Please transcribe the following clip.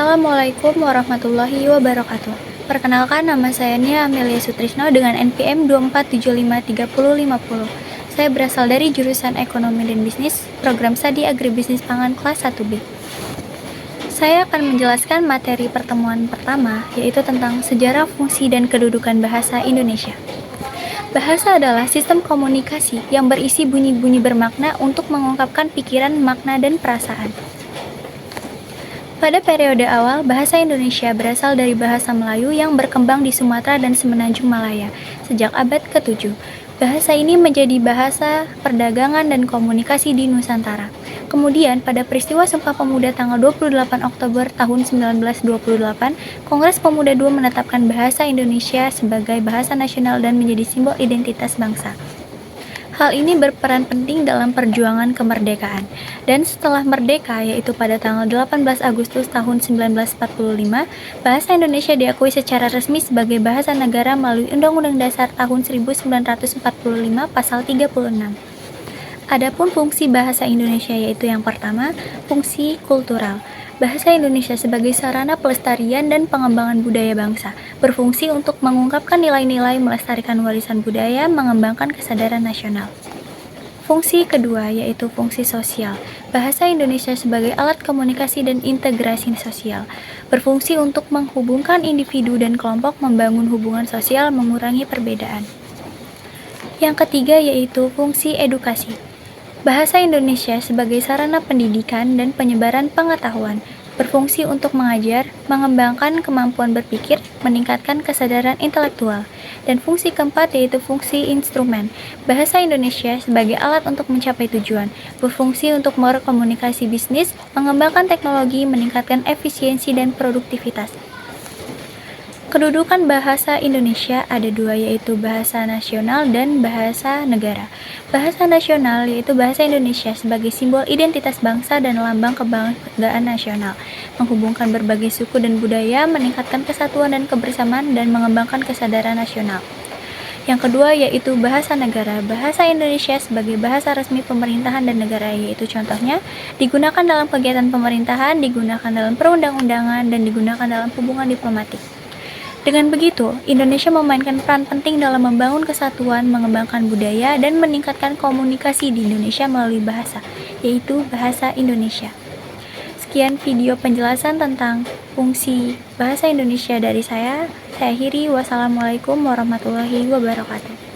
Assalamualaikum warahmatullahi wabarakatuh. Perkenalkan, nama saya Nia Amelia Sutrisno dengan NPM 24753050. Saya berasal dari jurusan Ekonomi dan Bisnis, program Studi Agribisnis Pangan kelas 1B. Saya akan menjelaskan materi pertemuan pertama, yaitu tentang sejarah, fungsi, dan kedudukan bahasa Indonesia. Bahasa adalah sistem komunikasi yang berisi bunyi-bunyi bermakna untuk mengungkapkan pikiran, makna, dan perasaan. Pada periode awal, bahasa Indonesia berasal dari bahasa Melayu yang berkembang di Sumatera dan Semenanjung Malaya sejak abad ke-7. Bahasa ini menjadi bahasa perdagangan dan komunikasi di Nusantara. Kemudian, pada peristiwa Sumpah Pemuda tanggal 28 Oktober tahun 1928, Kongres Pemuda II menetapkan bahasa Indonesia sebagai bahasa nasional dan menjadi simbol identitas bangsa. Hal ini berperan penting dalam perjuangan kemerdekaan. Dan setelah merdeka, yaitu pada tanggal 18 Agustus tahun 1945, bahasa Indonesia diakui secara resmi sebagai bahasa negara melalui Undang-Undang Dasar tahun 1945 pasal 36. Adapun fungsi bahasa Indonesia yaitu yang pertama, fungsi kultural. Bahasa Indonesia sebagai sarana pelestarian dan pengembangan budaya bangsa, berfungsi untuk mengungkapkan nilai-nilai, melestarikan warisan budaya, mengembangkan kesadaran nasional. Fungsi kedua yaitu fungsi sosial. Bahasa Indonesia sebagai alat komunikasi dan integrasi sosial, berfungsi untuk menghubungkan individu dan kelompok, membangun hubungan sosial, mengurangi perbedaan. Yang ketiga yaitu fungsi edukasi. Bahasa Indonesia sebagai sarana pendidikan dan penyebaran pengetahuan, berfungsi untuk mengajar, mengembangkan kemampuan berpikir, meningkatkan kesadaran intelektual. Dan fungsi keempat yaitu fungsi instrumen. Bahasa Indonesia sebagai alat untuk mencapai tujuan, berfungsi untuk berkomunikasi bisnis, mengembangkan teknologi, meningkatkan efisiensi dan produktivitas. Kedudukan bahasa Indonesia ada dua, yaitu bahasa nasional dan bahasa negara. Bahasa nasional yaitu bahasa Indonesia sebagai simbol identitas bangsa dan lambang kebanggaan nasional, menghubungkan berbagai suku dan budaya, meningkatkan kesatuan dan kebersamaan, dan mengembangkan kesadaran nasional. Yang kedua yaitu bahasa negara. Bahasa Indonesia sebagai bahasa resmi pemerintahan dan negara, yaitu contohnya digunakan dalam kegiatan pemerintahan, digunakan dalam perundang-undangan, dan digunakan dalam hubungan diplomatik. Dengan begitu, Indonesia memainkan peran penting dalam membangun kesatuan, mengembangkan budaya, dan meningkatkan komunikasi di Indonesia melalui bahasa, yaitu bahasa Indonesia. Sekian video penjelasan tentang fungsi bahasa Indonesia dari saya. Saya akhiri. Wassalamualaikum warahmatullahi wabarakatuh.